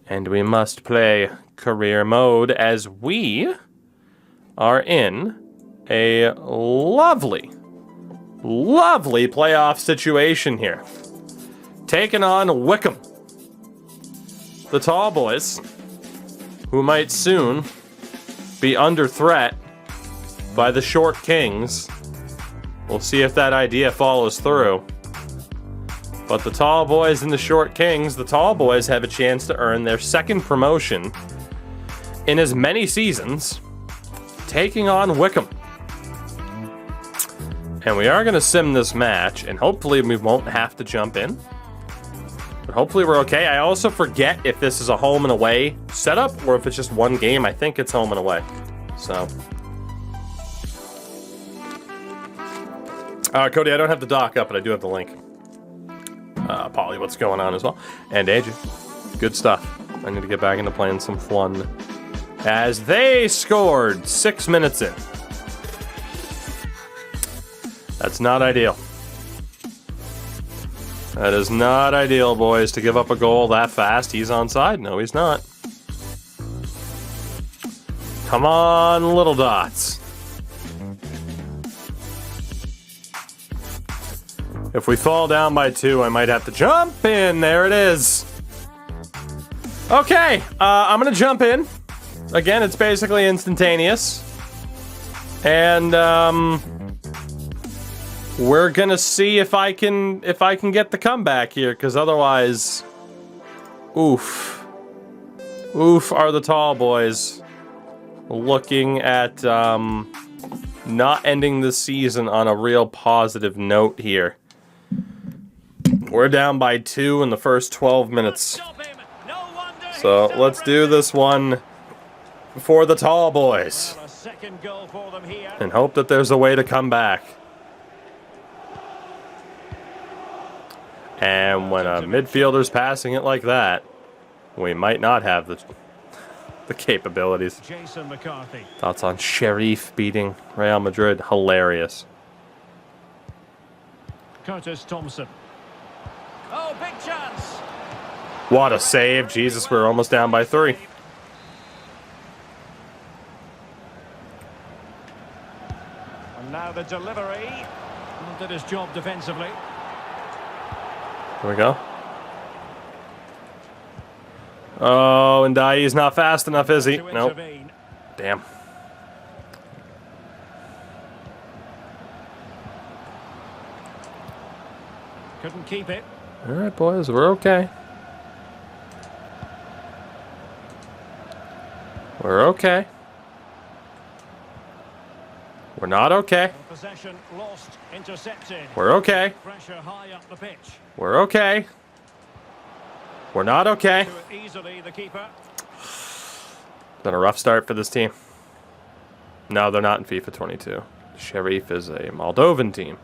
And we must play career mode as we are in a lovely, lovely playoff situation here. Taking on Wickham, the tall boys, who might soon be under threat by the short kings. We'll see if that idea follows through. But the tall boys and the short kings, the tall boys have a chance to earn their second promotion in as many seasons, taking on Wickham. And we are going to sim this match, and hopefully we won't have to jump in. But hopefully we're okay. I also forget if this is a home and away setup or if it's just one game. I think it's home and away. So. Cody, I don't have the doc up, but I do have the link. Polly, what's going on as well? And AJ. Good stuff. I need to get back into playing some fun. As they scored 6 minutes in. That's not ideal. That is not ideal, boys, to give up a goal that fast. He's onside. No, he's not. Come on, little dots. If we fall down by 2, I might have to jump in. There it is. Okay, I'm gonna jump in. Again, it's basically instantaneous. And we're gonna see if I can get the comeback here, because otherwise, oof are the tall boys looking at not ending the season on a real positive note here. We're down by 2 in the first 12 minutes. So let's do this one for the tall boys and hope that there's a way to come back. And when a midfielder's passing it like that, we might not have the capabilities. Jason McCarthy. Thoughts on Sheriff beating Real Madrid? Hilarious. Curtis Thompson. Oh, big chance. What a save. Jesus, we're almost down by 3. And now the delivery. Did his job defensively. Here we go. Oh, and Ndai's not fast enough, is he? Nope. Damn. Couldn't keep it. All right, boys, we're okay. We're okay. We're not okay. Possession lost, intercepted. We're okay. Pressure high up the pitch. We're okay. We're not okay. Do it easily, the keeper. Been a rough start for this team. No, they're not in FIFA 22. Sheriff is a Moldovan team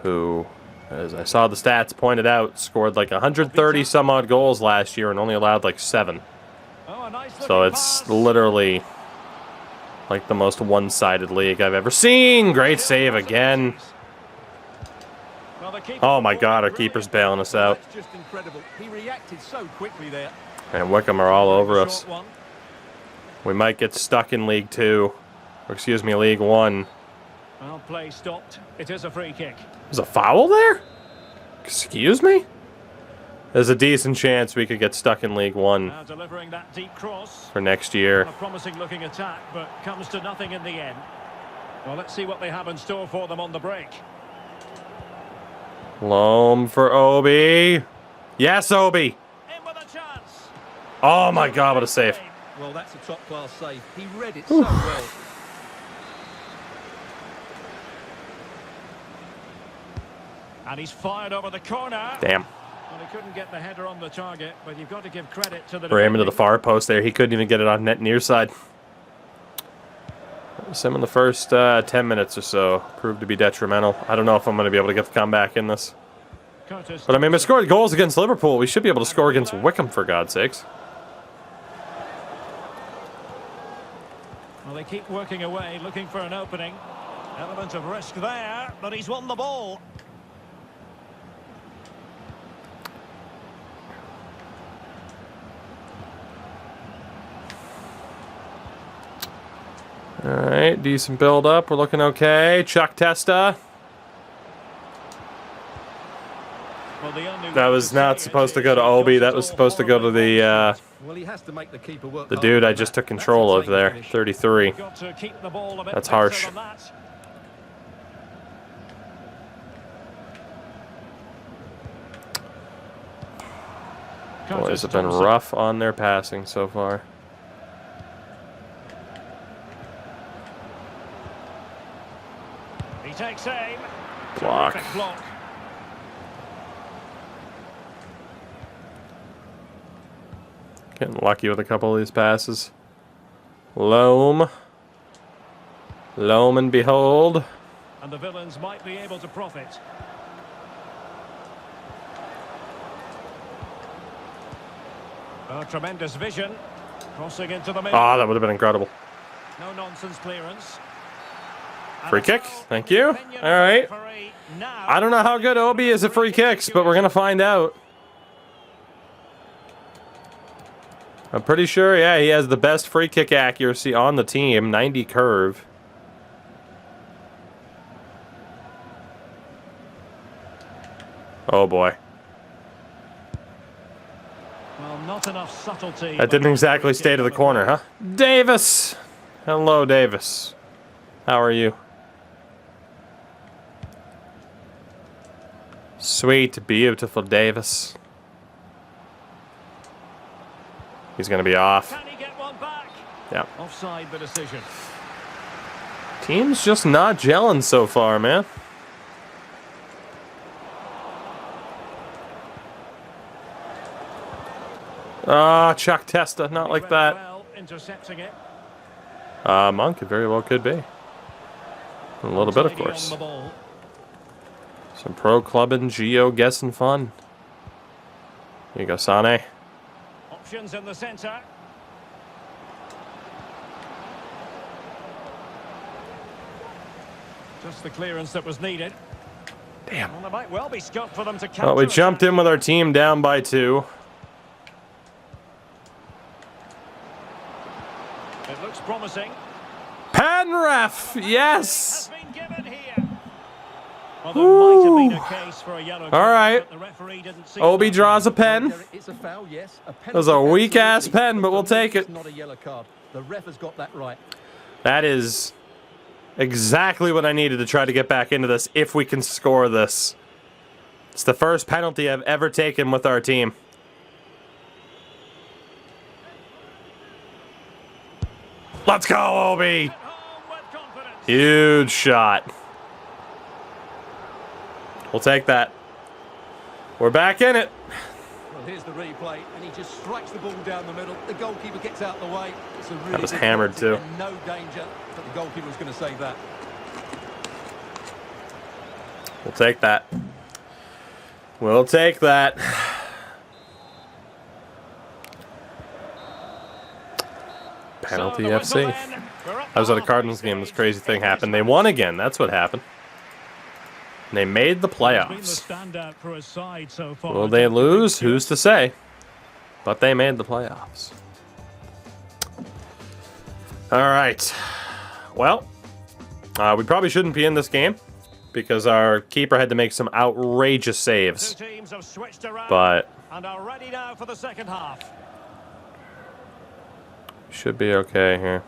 who, as I saw the stats pointed out, scored like 130 some odd goals last year and only allowed like 7. Oh, a nice So it's literally like the most one-sided league I've ever seen. Great save again. Oh my God, our keeper's bailing us out. That's just incredible. He reacted so quickly there. And Wickham are all over us. We might get stuck in League 2. Or excuse me, League 1. Well, play stopped. It is a free kick. There's a foul there? Excuse me? There's a decent chance we could get stuck in League 1 Now delivering that deep cross. for next year. A promising looking attack, but comes to nothing in the end. Well, let's see what they have in store for them on the break. Loam for Obi. Yes, Obi. In with a chance. Oh my God, what a save. Well, that's a top-class save. He read it so well. And he's fired over the corner. Damn. Well, he couldn't get the header on the target, but you've got to give credit to the Ram into the defending. far post there. He couldn't even get it on net near side. Sim in the first 10 minutes or so proved to be detrimental. I don't know if I'm going to be able to get the comeback in this. Curtis But I mean, we scored goals against Liverpool. We should be able to score against Wickham, for God's sakes. Well, they keep working away, looking for an opening. Element of risk there, but he's won the ball. right, decent build up. We're looking okay. Chuck Testa. Well, That was not supposed to go to Obi. That was supposed to go to the Well, he has to make the keeper work the hard dude for I that. just took That's control a of tight there. finish. 33. Got to keep the ball a bit That's better harsh. than that. Boys have Curtis been Thompson. rough on their passing so far. He takes aim. Block. Terrific block. Getting lucky with a couple of these passes. Loam. Loam and behold. And the villains might be able to profit. A tremendous vision. Crossing into the middle. Ah, that would have been incredible. No nonsense clearance. Free kick. Thank you. All right. I don't know how good Obi is at free kicks, but we're going to find out. I'm pretty sure, yeah, he has the best free kick accuracy on the team. 90 curve. Oh, boy. Well, not enough subtlety. That didn't exactly stay to the corner, huh? Davis! Hello, Davis. How are you? Sweet, beautiful Davis. He's going to be off. Can he get one back? Yeah. Offside the decision. Team's just not gelling so far, man. Ah, Chuck Testa, not like that. Well, intercepting it. Monk, it very well could be. A little bit, of Tidy on course. the ball. Some pro clubbing, geo guessing fun. Here you go, Sane. Options in the centre. Just the clearance that was needed. Damn. Well, there might well be scope for them to counter. Well, we jumped in with our team down by 2. It looks promising. Penref, yes. Has been given here. Well, there might have been a case for a yellow card, All right. but the referee didn't see Obi that. draws a pen. It's a foul, yes. A That was a penalty, weak-ass absolutely. pen, but we'll For me, take it. It's not a yellow card. The ref has got that right. That is exactly what I needed to try to get back into this if we can score this. It's the first penalty I've ever taken with our team. Let's go, Obi! At home with confidence. Huge shot. We'll take that. We're back in it. Well, here's the replay, and he just strikes the ball down the middle. The goalkeeper gets out the way. It's a really was good hammered penalty too. and no danger, but the goalkeeper was going to save that. We'll take that. We'll take that. Penalty So the whistle FC. then. We're up I was at a halfway Cardinals game. This stage. crazy thing happened. They won again. That's what happened. They made the He's been the playoffs. standout for his side so far. Will they lose? Who's to say? But they made the playoffs. All right. Well, we probably shouldn't be in this game because our keeper had to make some outrageous saves. Two teams have switched around But and are ready now for the second half. should be okay here.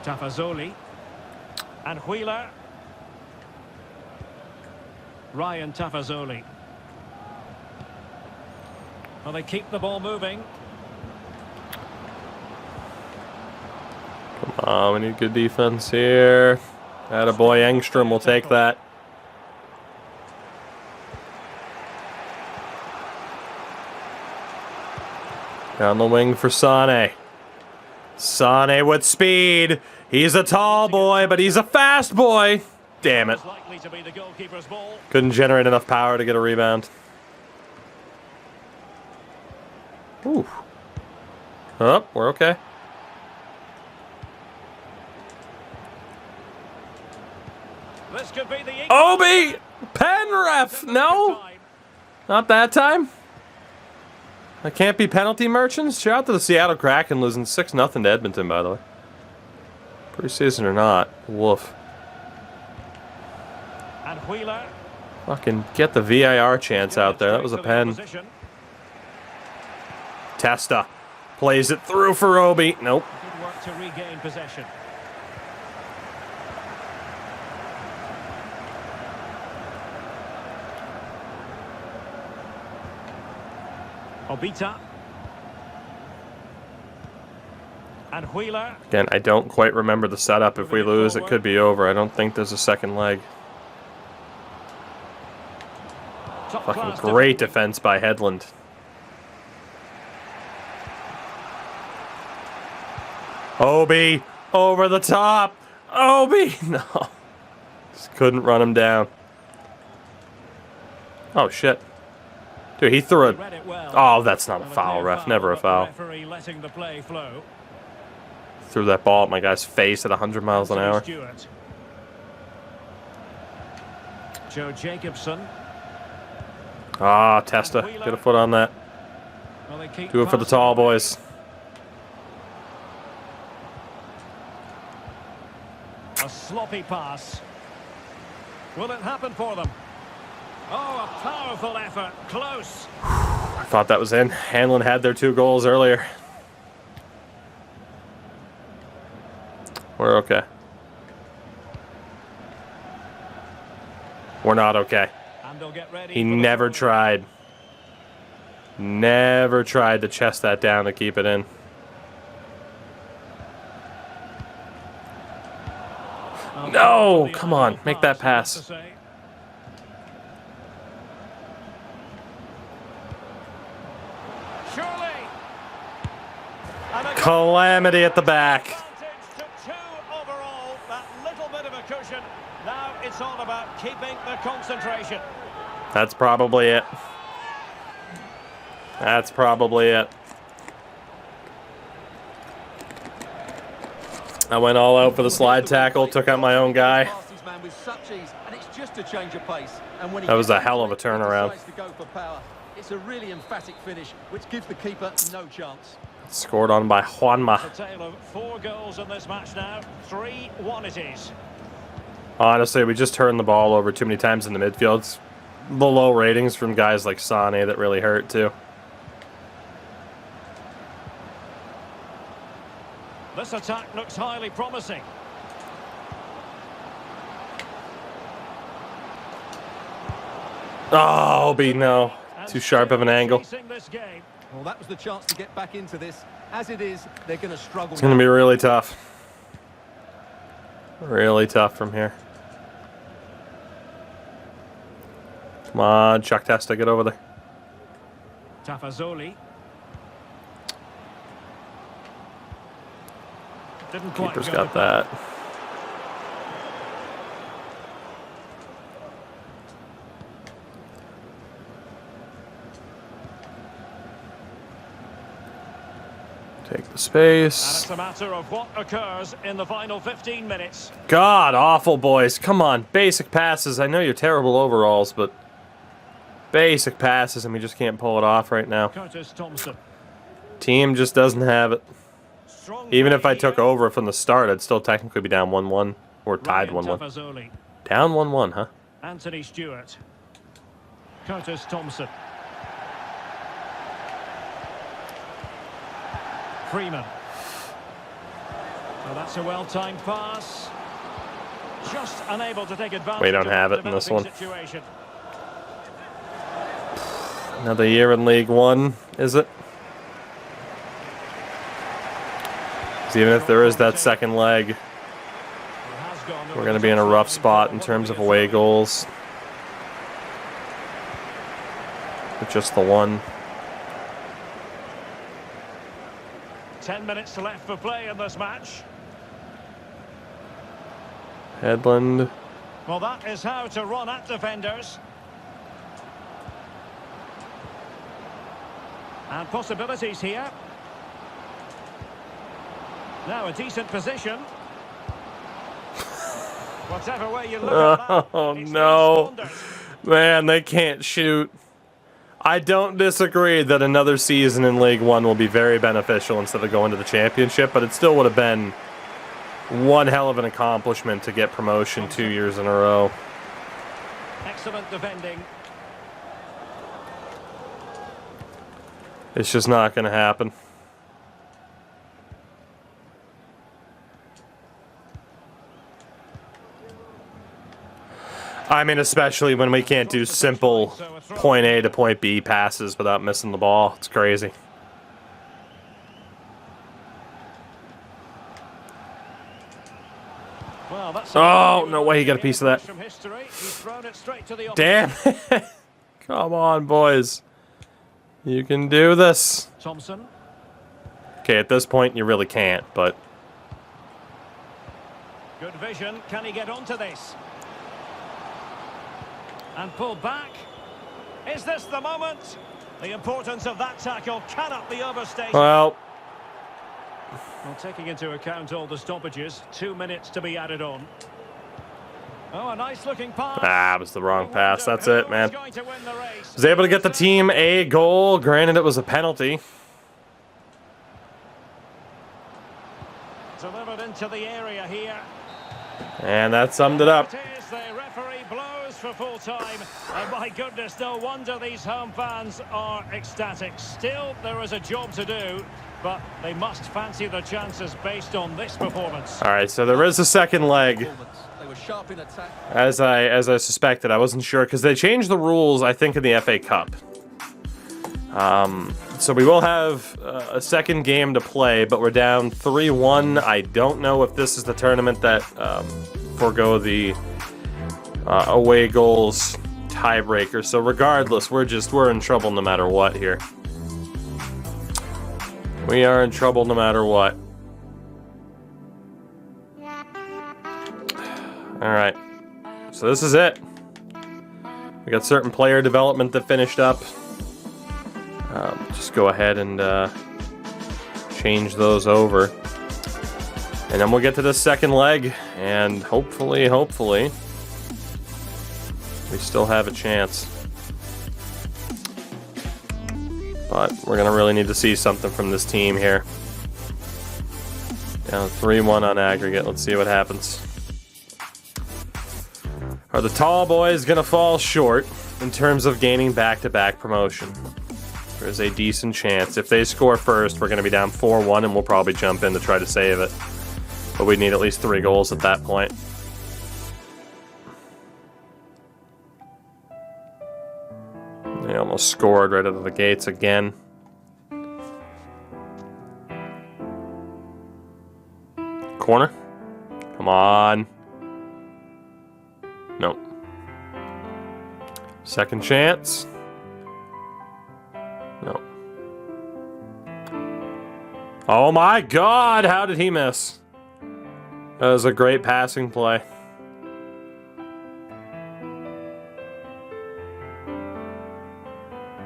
Tafazoli and Wheeler. Ryan Tafazoli. Well, they keep the ball moving. Come on, we need good defense here. Attaboy Engstrom will take that. Down the wing for Sane. Sane with speed. He's a tall boy, but he's a fast boy. Damn it. It's likely to be the goalkeeper's ball. Couldn't generate enough power to get a rebound. Ooh. Oh, we're okay. This could be the Obi! Penref! No? time. Not that time? That can't be penalty merchants. Shout out to the Seattle Kraken losing 6-0 to Edmonton, by the way. Preseason or not. Woof. And Wheeler. Fucking get the VIR chance out there. That was a pen. Testa plays it through for Obi. Nope. Good work to regain possession. Obita. And Wheeler. Again, I don't quite remember the setup. If we lose, it could be over. I don't think there's a second leg. Fucking great defense by Hedlund. Obi, over the top. Obi, no. Just couldn't run him down. Oh, shit. Dude, he threw it. Oh, that's not a foul, ref. Never a foul. Threw that ball at my guy's face at 100 miles an hour. Joe Jacobson. Ah, Testa. Get a foot on that. Do it for the tall boys. A sloppy pass. Will it happen for them? Oh, a powerful effort. Close. I thought that was in. Hanlon had their 2 goals earlier. We're okay. We're not okay. He never tried. Never tried to chest that down to keep it in. No! Come on, make that pass. Calamity at the back. Now it's all about keeping the concentration. That's probably it. That's probably it. I went all out for the slide tackle, took out my own guy. That was a hell of a turnaround. It's a really emphatic finish, which gives the keeper no chance. Scored on by Juanma. A tale of 4 goals in this match now. 3-1 it is. Honestly, we just turned the ball over too many times in the midfield. It's the low ratings from guys like Sane that really hurt too. This attack looks highly promising. Oh, Obi, no. Too sharp of an angle. Well, that was the chance to get back into this. As it is, they're going to struggle. It's going to be really tough. Really tough from here. Come on, Chuck Testa, get over there. Tafazoli. Didn't quite Keeper's got that. Take the space. And it's a matter of what occurs in the final 15 minutes. God awful, boys. Come on. Basic passes. I know you're terrible overalls, but basic passes, and we just can't pull it off right now. Curtis Thompson. Team just doesn't have it. Even if I took over from the start, I'd still technically be down 1-1 or tied 1-1. Down 1-1, huh? Anthony Stewart. Curtis Thompson. Freeman. Well, that's a well-timed pass. Just unable to take advantage. We don't have it in this one. Situation. Another year in League One, is it? Even if there is that second leg, we're going to be in a rough spot in terms of away goals. With just the one. 10 minutes left for play in this match. Hedlund. Well, that is how to run at defenders. And possibilities here. Now a decent position. Whatever way you look at that. Oh no. Man, they can't shoot. I don't disagree that another season in League One will be very beneficial instead of going to the championship, but it still would have been one hell of an accomplishment to get promotion 2 years in a row. Excellent defending. It's just not going to happen. I mean, especially when we can't do simple point A to point B passes without missing the ball. It's crazy. Well, that's Oh, no way he got a piece of that. from history. He's thrown it straight to the Damn it. Come on, boys. You can do this. Thompson. Okay, at this point, you really can't, but... Good vision. Can he get onto this? And pull back. Is this the moment? The importance of that tackle cannot be overstated. Well, Taking into account all the stoppages, 2 minutes to be added on. Oh, a nice looking pass. it was the wrong pass. That's it, man. Going to win the race. Was able to get the team a goal. Granted, it was a penalty. Delivered into the area here. And that summed it up. It is. The referee blows for full time. And my goodness, no wonder these home fans are ecstatic. Still, there is a job to do, but they must fancy the chances based on this performance. All right, so there is a second leg. They were sharp in attack. As I suspected, I wasn't sure because they changed the rules, I think, in the FA Cup. So we will have a second game to play, but we're down 3-1. I don't know if this is the tournament that forego the away goals tiebreaker. So regardless, we're in trouble no matter what here. We are in trouble no matter what. All right, so this is it. We got certain player development that finished up. Just go ahead and change those over. And then we'll get to the second leg, and hopefully, we still have a chance. But we're going to really need to see something from this team here. Down 3-1 on aggregate. Let's see what happens. Are the tall boys going to fall short in terms of gaining back-to-back promotion? There's a decent chance. If they score first, we're going to be down 4-1, and we'll probably jump in to try to save it. But we'd need at least 3 goals at that point. They almost scored right out of the gates again. Corner. Come on. Nope. Second chance. No. Oh my God, how did he miss? That was a great passing play.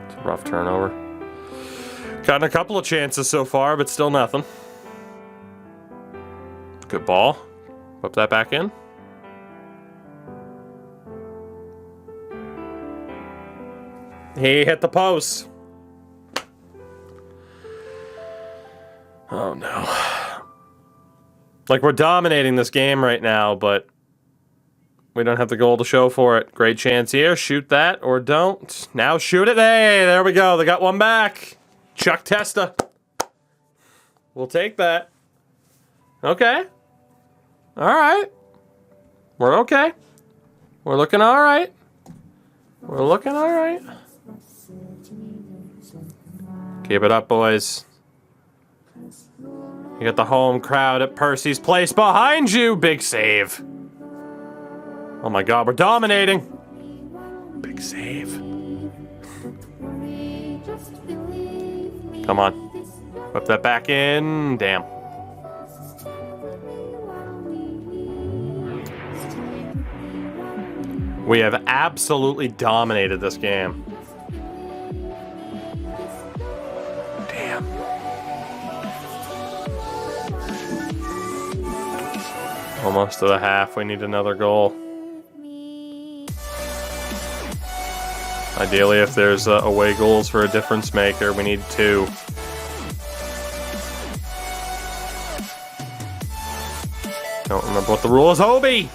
It's a rough turnover. Gotten a couple of chances so far, but still nothing. Good ball. Whip that back in. He hit the post. Oh no. Like, we're dominating this game right now, but we don't have the goal to show for it. Great chance here. Shoot that or don't. Now shoot it. Hey, there we go. They got one back. Chuck Testa. We'll take that. Okay. All right. We're okay. We're looking all right. We're looking all right. Keep it up, boys. You got the home crowd at Percy's Place behind you. Big save. Oh my God, we're dominating. Big save. Come on. Whip that back in. Damn. We have absolutely dominated this game. Damn. Almost to the half. We need another goal. Ideally, if there's away goals for a difference maker, we need 2. Don't remember what the rule is. Hobie!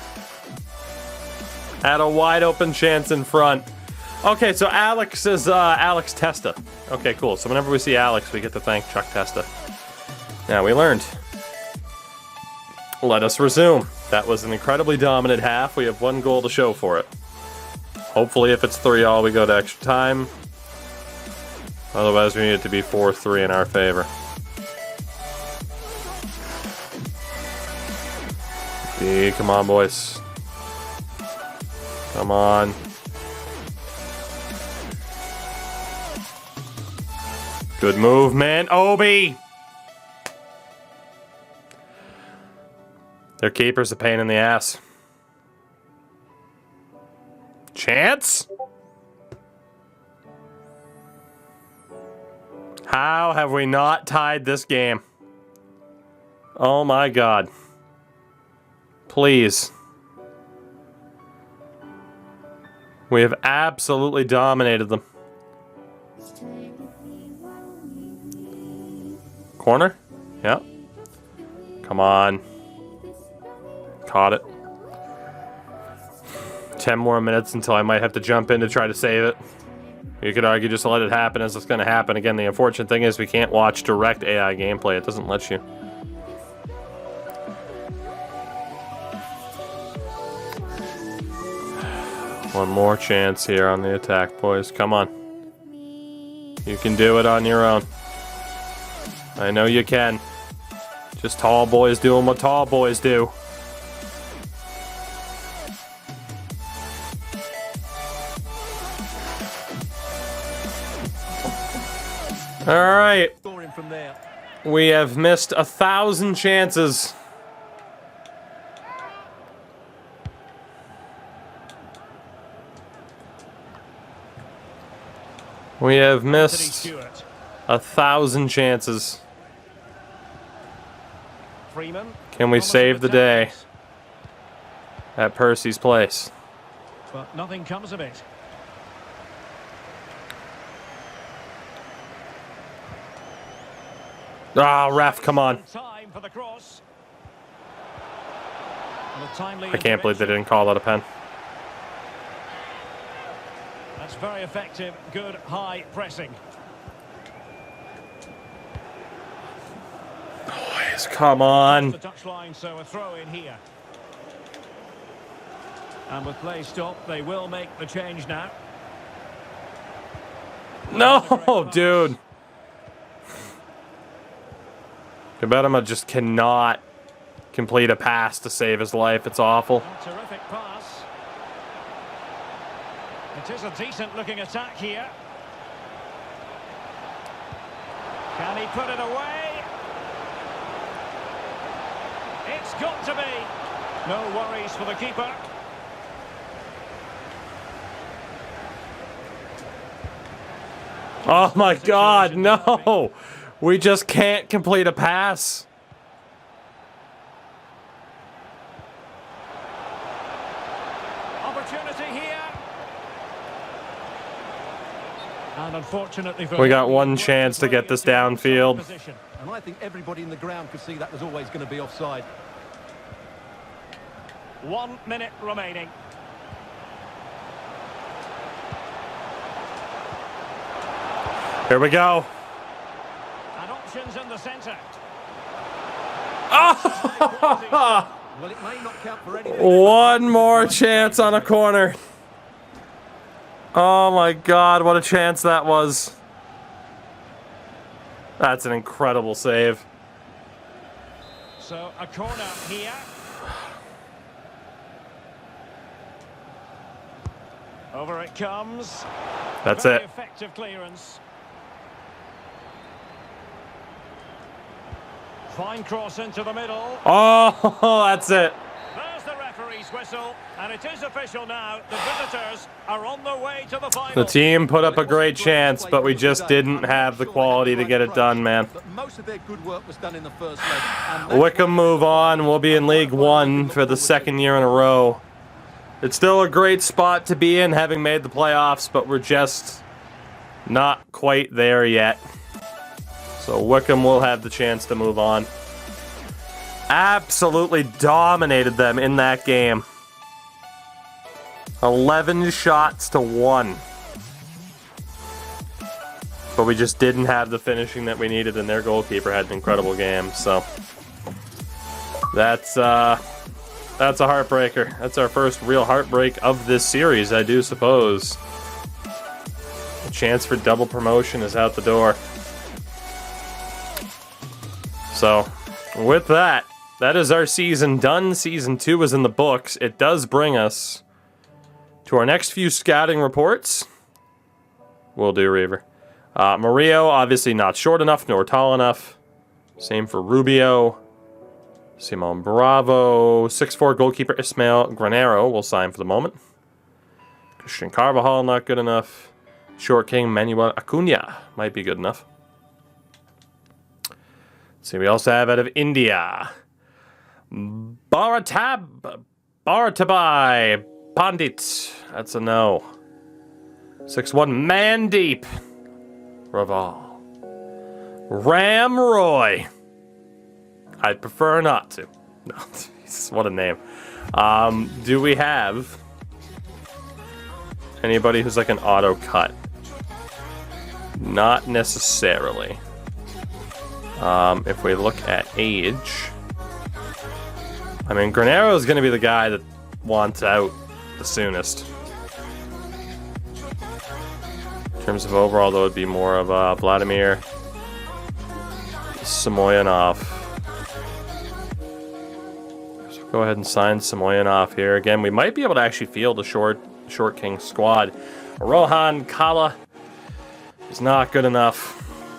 Had a wide open chance in front. Okay, so Alex is Alex Testa. Okay, cool. So whenever we see Alex, we get to thank Chuck Testa. Now we learned. Let us resume. That was an incredibly dominant half. We have 1 goal to show for it. Hopefully, if it's 3-3, we go to extra time. Otherwise, we need it to be 4-3 in our favor. Okay, come on, boys. Come on. Good move, man. Obi! Their keeper's a pain in the ass. Chance? How have we not tied this game? Oh my god. Please. We have absolutely dominated them. Corner? Yep. Come on. Caught it. 10 more minutes until I might have to jump in to try to save it. You could argue just let it happen as it's going to happen. Again, the unfortunate thing is we can't watch direct AI gameplay. It doesn't let you. One more chance here on the attack, boys. Come on. You can do it on your own. I know you can. Just tall boys doing what tall boys do. All right. We have missed 1,000 chances. We have missed 1,000 chances. Can we save the day at Percy's place? But nothing comes of it. Ah, ref, come on. Time for the cross. I can't believe they didn't call that a pen. That's very effective, good high pressing. Boys, come on. The touchline, so a throw in here. And with play stop, they will make the change now. No, dude. Kabetama just cannot complete a pass to save his life. It's awful. A terrific pass. It is a decent looking attack here. Can he put it away? It's got to be. No worries for the keeper. Oh my god, no! We just can't complete a pass. Opportunity here. And unfortunately for we got one chance to get this downfield. And I think everybody in the ground could see that was always going to be offside. 1 minute remaining. Here we go. And options in the centre. Oh! Well, it may not count for anything. One more chance on a corner. Oh my god, what a chance that was. That's an incredible save. So a corner here. Over it comes. That's Very it. effective clearance. Fine cross into the middle. Oh, that's it. There's the referee's whistle, and it is official now. The visitors are on their way to the final. The team put up a great chance, but we just didn't have the quality to get it done, man. But most of their good work was done in the first leg. Wickham move on. We'll be in League One for the 2nd year in a row. It's still a great spot to be in, having made the playoffs, but we're just not quite there yet. So Wickham will have the chance to move on. Absolutely dominated them in that game. 11 shots to 1. But we just didn't have the finishing that we needed, and their goalkeeper had an incredible game. So that's a heartbreaker. That's our first real heartbreak of this series, I do suppose. The chance for double promotion is out the door. So, with that, that is our season done. Season 2 is in the books. It does bring us to our next few scouting reports. Will do, Reaver. Murillo, obviously not short enough nor tall enough. Same for Rubio. Simon Bravo. 6'4" goalkeeper Ismael Granero will sign for the moment. Christian Carvajal, not good enough. Short king Manuel Acuna might be good enough. Let's see, we also have out of India. Bharatabai Pandit. That's a no. 6'1" Mandeep Raval. Ram Roy. I'd prefer not to. No, Jesus, what a name. Do we have anybody who's like an auto cut? Not necessarily. If we look at age, I mean, Granero is going to be the guy that wants out the soonest. In terms of overall, though, it would be more of Vladimir Samoyanov. So go ahead and sign Samoyanov here. Again, we might be able to actually field a short king squad. Rohan Kala is not good enough.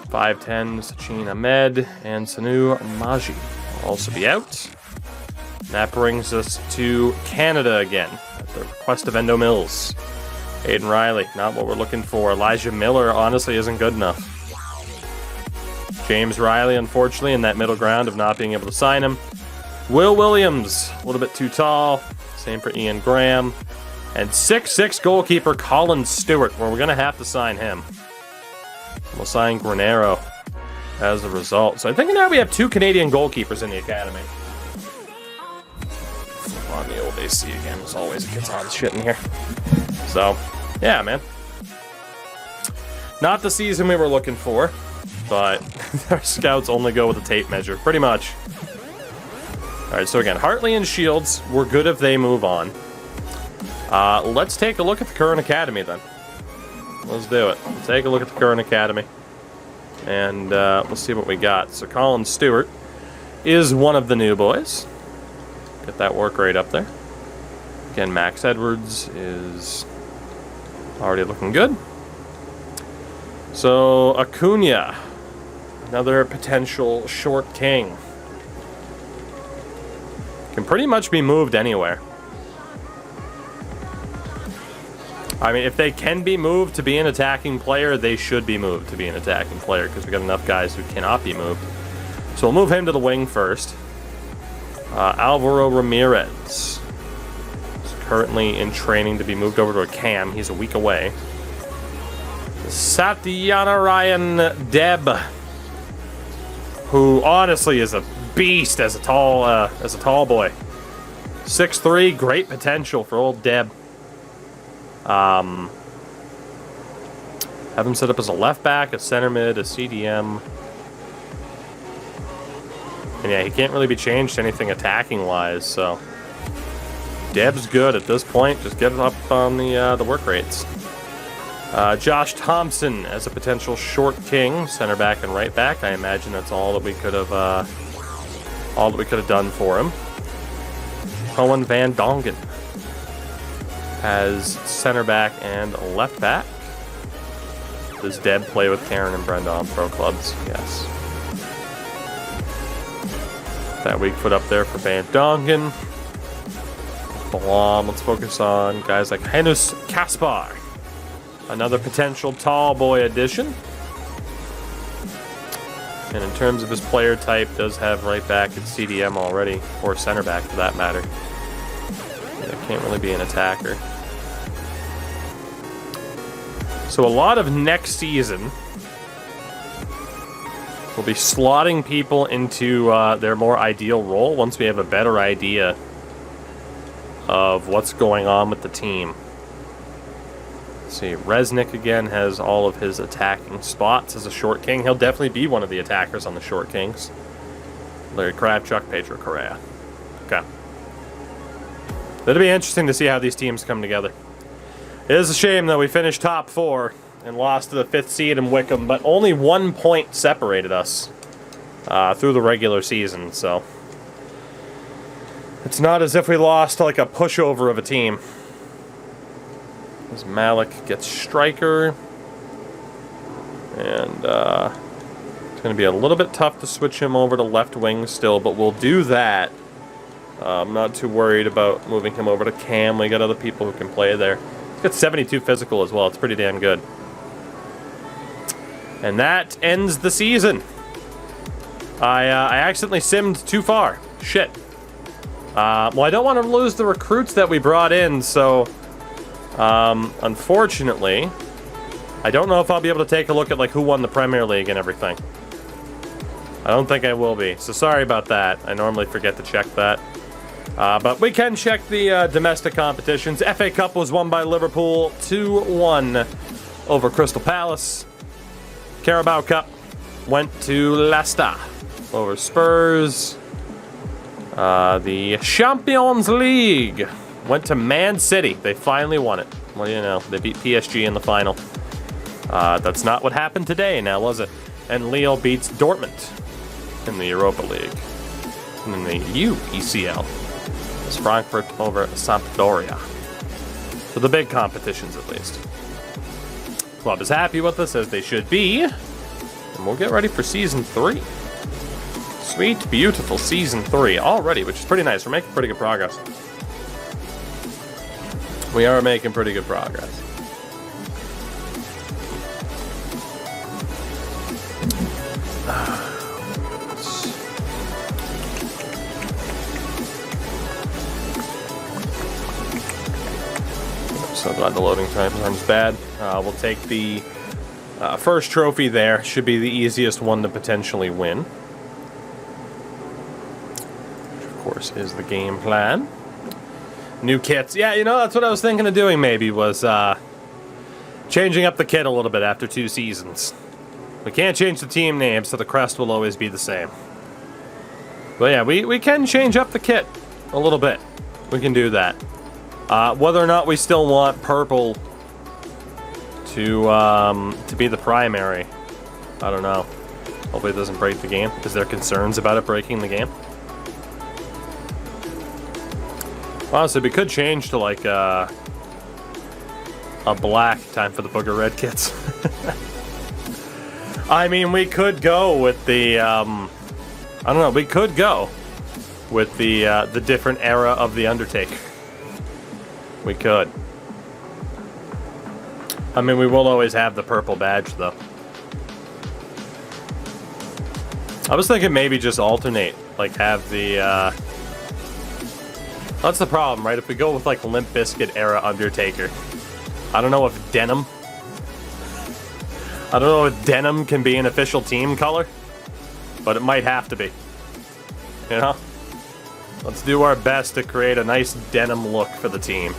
5'10", Sachin Ahmed and Sanu Maji will also be out. And that brings us to Canada again, at the request of Endo Mills. Aiden Riley, not what we're looking for. Elijah Miller honestly isn't good enough. James Riley, unfortunately, in that middle ground of not being able to sign him. Will Williams, a little bit too tall. Same for Ian Graham. And 6'6" goalkeeper Colin Stewart, where we're going to have to sign him. We'll sign Granero as a result. So I think now we have 2 Canadian goalkeepers in the academy. Flip on the old AC again. As always, it gets hot as shit in here. So, yeah, man. Not the season we were looking for, but our scouts only go with the tape measure, pretty much. All right, so again, Hartley and Shields, we're good if they move on. Let's take a look at the current academy then. Let's do it. Take a look at the current academy. And let's see what we got. So Colin Stewart is one of the new boys. Get that work rate up there. Again, Max Edwards is already looking good. So Acuna, another potential short king. Can pretty much be moved anywhere. I mean, if they can be moved to be an attacking player, they should be moved to be an attacking player because we got enough guys who cannot be moved. So we'll move him to the wing first. Alvaro Ramirez is currently in training to be moved over to a cam. He's a week away. Satyanarayan Deb, who honestly is a beast as a tall boy. 6'3", great potential for old Deb. Have him set up as a left back, a center mid, a CDM. And yeah, he can't really be changed to anything attacking wise, so Deb's good at this point. Just get up on the work rates. Josh Thompson as a potential short king, center back and right back. I imagine that's all that we could have done for him. Owen Van Dongen as center back and left back. Does Deb play with Karen and Brenda on pro clubs? Yes. That weak foot up there for Van Dongen. Let's focus on guys like Henus Kaspar. Another potential tall boy addition. And in terms of his player type, does have right back and CDM already, or center back for that matter. Yeah, Can't really be an attacker. So a lot of next season, we'll be slotting people into their more ideal role once we have a better idea of what's going on with the team. Let's see, Resnick again has all of his attacking spots as a short king. He'll definitely be one of the attackers on the short kings. Larry Kravchuk, Pedro Correa. Okay. It'll be interesting to see how these teams come together. It is a shame that we finished top 4 and lost to the 5th seed in Wickham, but only 1 point separated us through the regular season, so it's not as if we lost to like a pushover of a team. As Malik gets striker, and it's going to be a little bit tough to switch him over to left wing still, but we'll do that. I'm not too worried about moving him over to Cam. We got other people who can play there. He's got 72 physical as well. It's pretty damn good. And that ends the season. I accidentally simmed too far. Shit. Well, I don't want to lose the recruits that we brought in, so unfortunately, I don't know if I'll be able to take a look at like who won the Premier League and everything. I don't think I will be, so sorry about that. I normally forget to check that. But we can check the domestic competitions. FA Cup was won by Liverpool 2-1 over Crystal Palace. Carabao Cup went to Leicester over Spurs. The Champions League went to Man City. They finally won it. What do you know? They beat PSG in the final. That's not what happened today, now was it? And Lille beats Dortmund in the Europa League. And in the UECL, it's Frankfurt over Sampdoria. So the big competitions, at least. Club is happy with us, as they should be. And we'll get ready for Season 3. Sweet, beautiful Season 3 already, which is pretty nice. We're making pretty good progress. We are making pretty good progress. So glad the loading time's bad. We'll take the first trophy there. Should be the easiest one to potentially win. Which, of course, is the game plan. New kits. Yeah, you know, that's what I was thinking of doing maybe, was changing up the kit a little bit after 2 seasons. We can't change the team name, so the crest will always be the same. But yeah, we can change up the kit a little bit. We can do that. Whether or not we still want purple to be the primary, I don't know. Hopefully it doesn't break the game. Is there concerns about it breaking the game? Honestly, we could change to like a black time for the Booger Red kits. I mean, we could go with the I don't know. We could go with the different era of the Undertaker. We could. I mean, we will always have the purple badge, though. I was thinking maybe just alternate, like have the. That's the problem, right? If we go with like Limp Bizkit era Undertaker, I don't know if denim. I don't know if denim can be an official team color, but it might have to be. You know? Let's do our best to create a nice denim look for the team.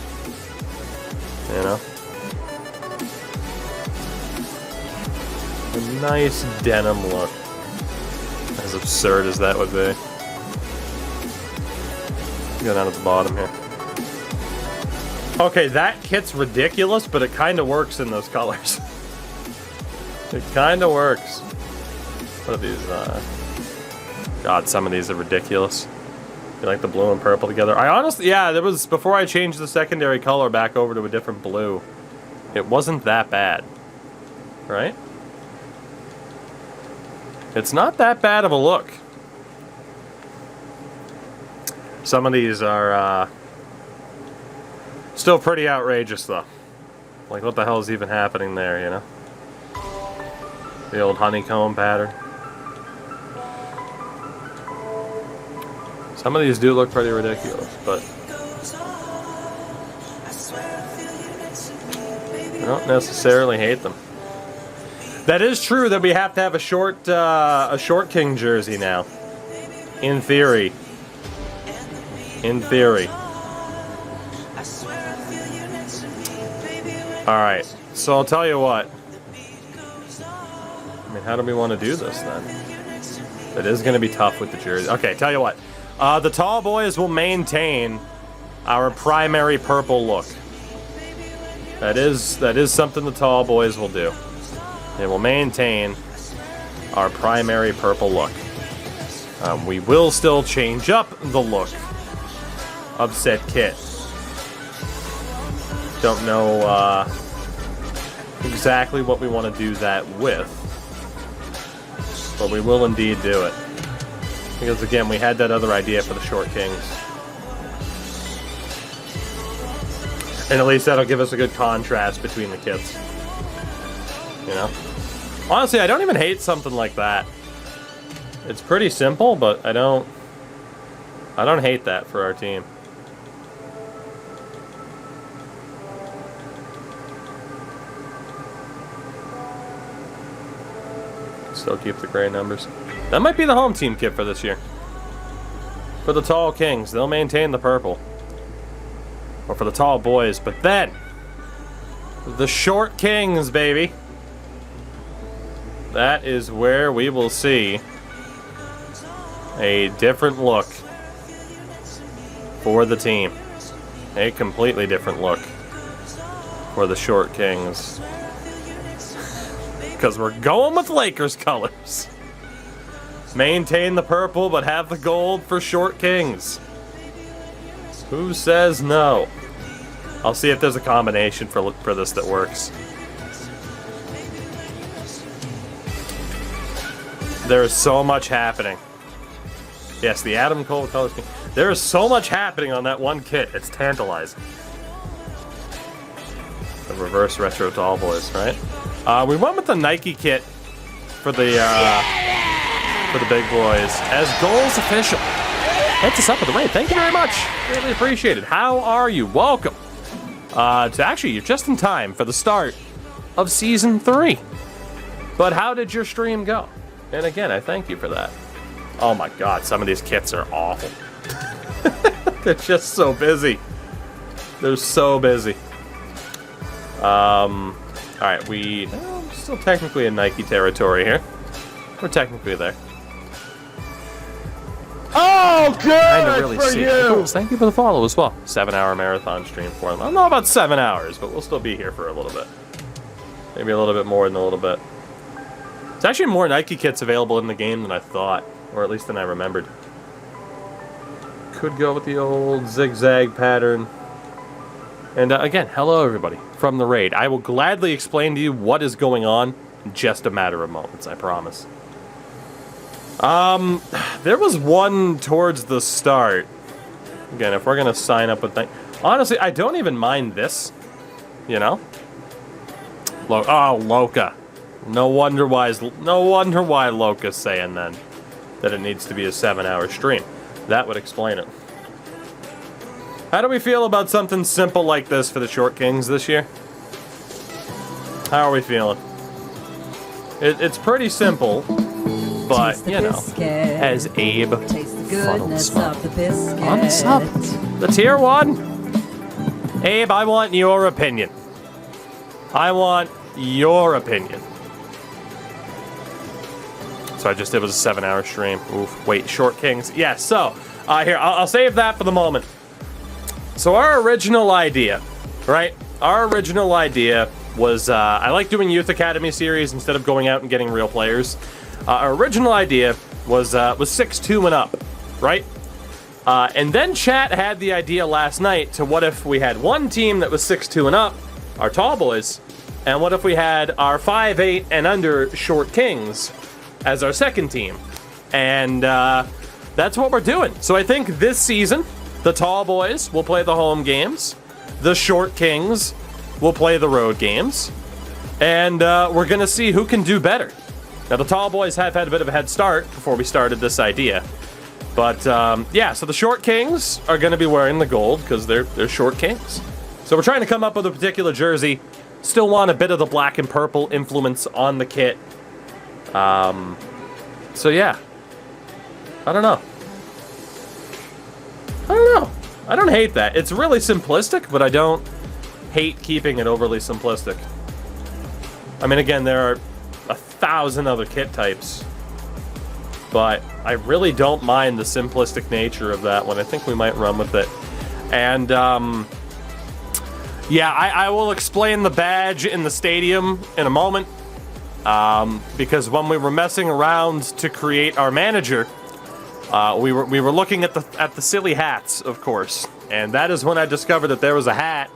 You know? A nice denim look. As absurd as that would be. Go down at the bottom here. Okay, that kit's ridiculous, but it kind of works in those colors. It kind of works. What are these? God, some of these are ridiculous. You like the blue and purple together? I honestly, yeah, there was, before I changed the secondary color back over to a different blue, it wasn't that bad. Right? It's not that bad of a look. Some of these are still pretty outrageous, though. Like, what the hell is even happening there, you know? The old honeycomb pattern. Some of these do look pretty ridiculous, but I don't necessarily hate them. That is true that we have to have a short king jersey now. In theory. In theory. Alright, so I'll tell you what. I mean, how do we want to do this then? It is going to be tough with the jersey. Okay, tell you what. The tall boys will maintain our primary purple look. That is something the tall boys will do. They will maintain our primary purple look. We will still change up the look of said kit. Don't know exactly what we want to do that with, but we will indeed do it. Because again, we had that other idea for the Short Kings. And at least that'll give us a good contrast between the kits. You know? Honestly, I don't even hate something like that. It's pretty simple, but I don't hate that for our team. Still keep the gray numbers. That might be the home team kit for this year. For the Tall Kings, they'll maintain the purple. Or for the Tall Boys, but then the Short Kings, baby. That is where we will see a different look for the team. A completely different look for the Short Kings. Because we're going with Lakers colors. Maintain the purple, but have the gold for Short Kings. Who says no? I'll see if there's a combination for this that works. There is so much happening. Yes, the Adam Cole colors. There is so much happening on that one kit. It's tantalizing. The reverse retro Tall Boys, right? We went with the Nike kit for the big boys as Goals Official. Hits us up with the raid. Thank you very much. Really appreciate it. How are you? Welcome. Actually, you're just in time for the start of Season 3. But how did your stream go? And again, I thank you for that. Oh my god, some of these kits are awful. They're just so busy. They're so busy. Alright, still technically in Nike territory here. We're technically there. Oh, good I really for see you! it. Thank you for the follow as well. 7-hour marathon stream for them. I don't know about 7 hours, but we'll still be here for a little bit. Maybe a little bit more than a little bit. There's actually more Nike kits available in the game than I thought, or at least than I remembered. Could go with the old zigzag pattern. And again, hello everybody from the raid. I will gladly explain to you what is going on in just a matter of moments, I promise. There was one towards the start. Again, if we're gonna sign up with honestly, I don't even mind this. You know? Loka. No wonder why Loka's saying then that it needs to be a 7-hour stream. That would explain it. How do we feel about something simple like this for the Short Kings this year? How are we feeling? It's pretty simple, but, you know, as Abe funnels on the sub. The tier 1? Abe, I want your opinion. I want your opinion. So it was a 7-hour stream. Oof, wait, Short Kings. Yeah, so, here, I'll save that for the moment. So our original idea, right? Our original idea was, I like doing Youth Academy series instead of going out and getting real players. Our original idea was 6'2" and up, right? And then chat had the idea last night to what if we had one team that was 6'2" and up, our Tall Boys, and what if we had our 5'8" and under Short Kings as our second team? And that's what we're doing. So I think this season, the Tall Boys will play the home games. The Short Kings will play the road games. And we're going to see who can do better. Now, the Tall Boys have had a bit of a head start before we started this idea. But, yeah, so the Short Kings are going to be wearing the gold because they're Short Kings. So we're trying to come up with a particular jersey Still want a bit of the black and purple influence on the kit. So yeah. I don't know. I don't hate that. It's really simplistic, but I don't hate keeping it overly simplistic. I mean, again, there are 1,000 other kit types, but I really don't mind the simplistic nature of that one. I think we might run with it. And, yeah, I will explain the badge in the stadium in a moment, because when we were messing around to create our manager, we were looking at the silly hats, of course, and that is when I discovered that there was a hat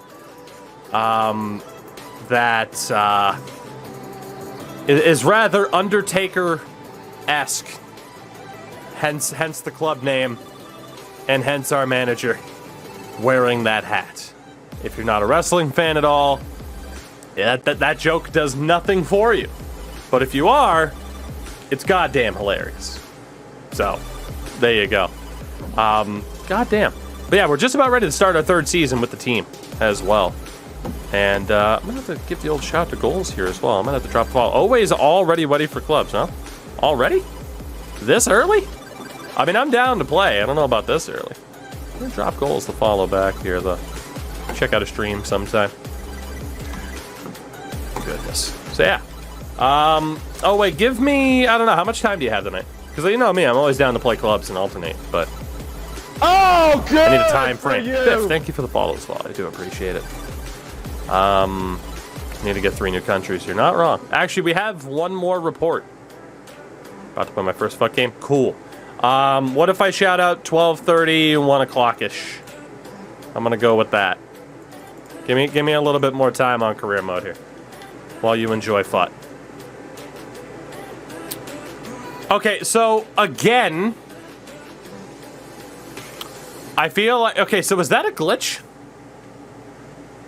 that is rather Undertaker-esque, hence the club name, and hence our manager wearing that hat. If you're not a wrestling fan at all, yeah, that joke does nothing for you. But if you are, it's goddamn hilarious. So, there you go. Goddamn. But yeah, we're just about ready to start our 3rd season with the team as well. And I'm going to have to give the old shout to goals here as well. I'm going to have to drop the ball. Always already ready for clubs, huh? Already? This early? I mean, I'm down to play. I don't know about this early. I'm going to drop goals to follow back here, though. Check out a stream sometime. Goodness. So yeah. Oh wait, give me, I don't know, how much time do you have tonight? Because you know me, I'm always down to play clubs and alternate, but Oh, good. I need a time frame. You. Biff, thank you for the follow as well. I do appreciate it. Need to get 3 new countries. You're not wrong. Actually, we have one more report. About to play my first FUT game. Cool. What if I shout out 12:30, 1 o'clock-ish? I'm gonna go with that. Give me a little bit more time on career mode here, while you enjoy FUT. Okay, so again, I feel like, okay, so was that a glitch?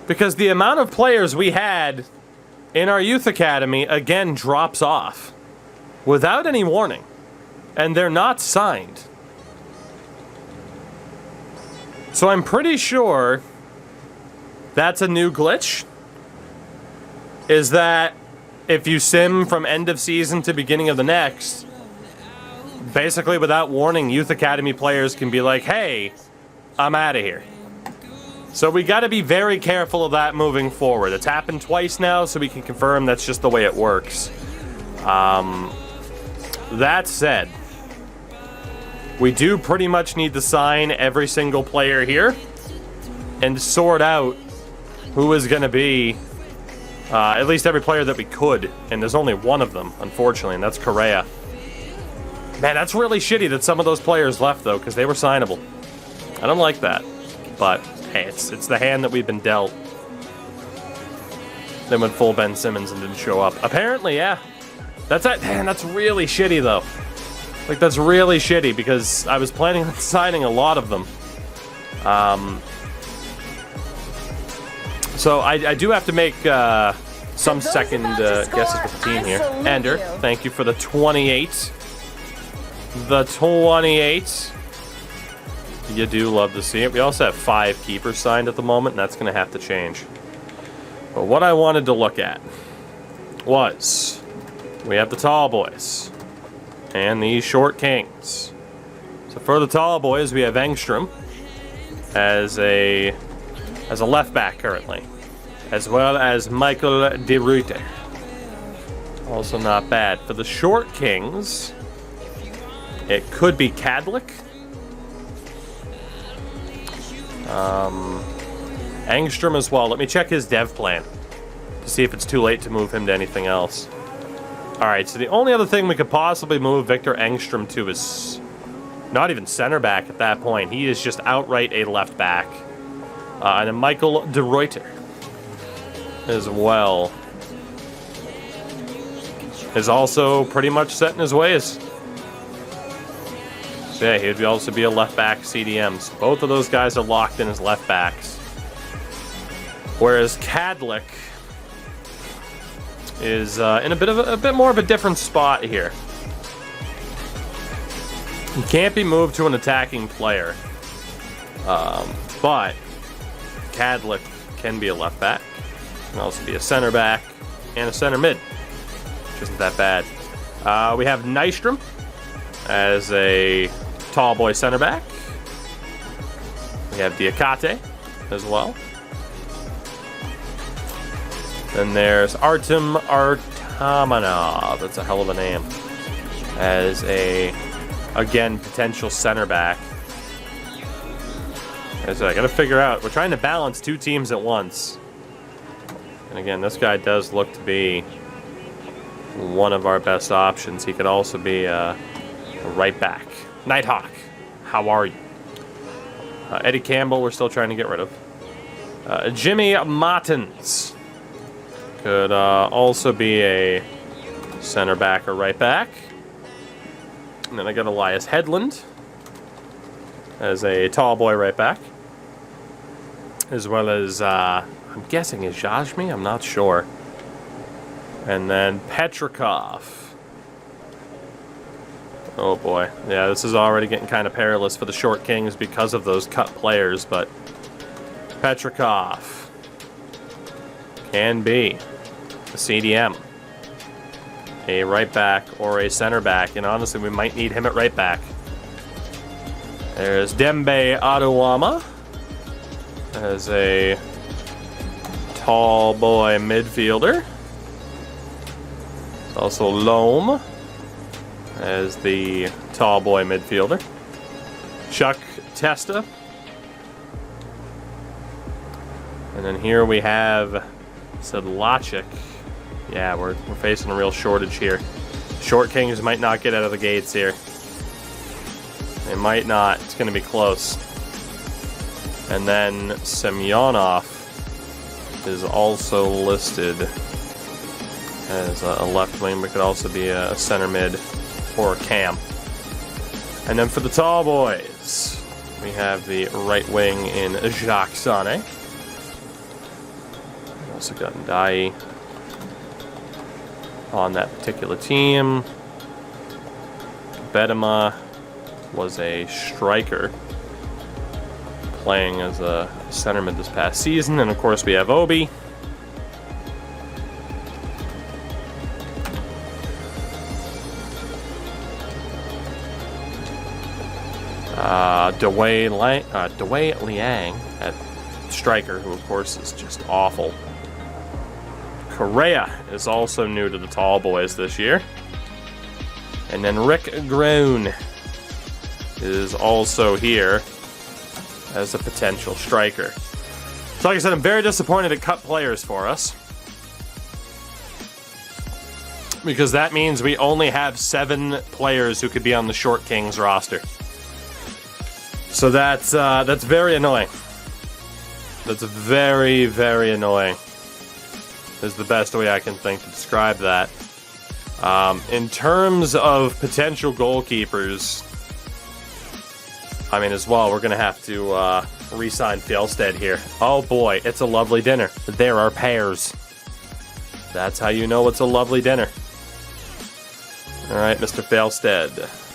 Because the amount of players we had in our youth academy again drops off without any warning, and they're not signed. So I'm pretty sure that's a new glitch. Is that if you sim from end of season to beginning of the next, basically without warning, youth academy players can be like, hey, I'm out of here. So we got to be very careful of that moving forward. It's happened twice now, so we can confirm that's just the way it works. That said, we do pretty much need to sign every single player here and sort out who is going to be at least every player that we could. And there's only one of them, unfortunately, and that's Correa. Man, that's really shitty that some of those players left, though, because they were signable. I don't like that. But, hey, it's the hand that we've been dealt. Then went full Ben Simmons and didn't show up. Apparently, yeah. That's it. Man, that's really shitty, though. Like, that's really shitty, because I was planning on signing a lot of them. So I do have to make some second guesses with the team here. Ender, thank you for the 28. The 28. You do love to see it. We also have 5 keepers signed at the moment, and that's going to have to change. But what I wanted to look at was, we have the tall boys and the short kings. So for the tall boys, we have Engstrom as a left back currently, as well as Michael de Ruyter. Also not bad. For the short kings, it could be Kadlik. Engstrom as well. Let me check his dev plan to see if it's too late to move him to anything else. Alright, so the only other thing we could possibly move Victor Engstrom to is not even center back at that point. He is just outright a left back. And then Michael de Ruyter as well is also pretty much set in his ways. So yeah, he would also be a left back CDMs. Both of those guys are locked in as left backs. Whereas Kadlik is in a bit more of a different spot here. He can't be moved to an attacking player, but Kadlik can be a left back. Can also be a center back and a center mid, which isn't that bad. We have Nystrom as a tall boy center back. We have Diakate as well. Then there's Artem Artamanov. That's a hell of a name. As a, again, potential center back. So I gotta figure out, we're trying to balance two teams at once. And again, this guy does look to be one of our best options. He could also be a right back. Nighthawk, how are you? Eddie Campbell, we're still trying to get rid of. Jimmy Martins could also be a center back or right back. And then I got Elias Headland as a tall boy right back. As well as, I'm guessing is Jajmi? I'm not sure. And then Petrikov. Oh boy. Yeah, this is already getting kind of perilous for the Short Kings because of those cut players, but Petrikov can be a CDM, a right back or a center back, and honestly we might need him at right back. There's Dembe Adewama as a tall boy midfielder. There's also Loam as the tall boy midfielder. Chuck Testa. And then here we have Sedlacek. Yeah, we're facing a real shortage here. Short Kings might not get out of the gates here. They might not. It's going to be close. And then Semyonov is also listed as a left wing, but could also be a center mid or a cam. And then for the tall boys, we have the right wing in Jacques Sane. Also got Ndai on that particular team. Bedema was a striker playing as a center mid this past season. And of course we have Obi. Dewey Liang at striker, who of course is just awful. Correa is also new to the tall boys this year. And then Rick Groen is also here as a potential striker. So like I said, I'm very disappointed it cut players for us, because that means we only have 7 players who could be on the Short Kings roster. So that's very annoying. That's very, very annoying, is the best way I can think to describe that. In terms of potential goalkeepers, I mean, as well, we're going to have to re-sign Fjellstead here. Oh boy, it's a lovely dinner. There are pears. That's how you know it's a lovely dinner. All right, Mr. Fjellstead.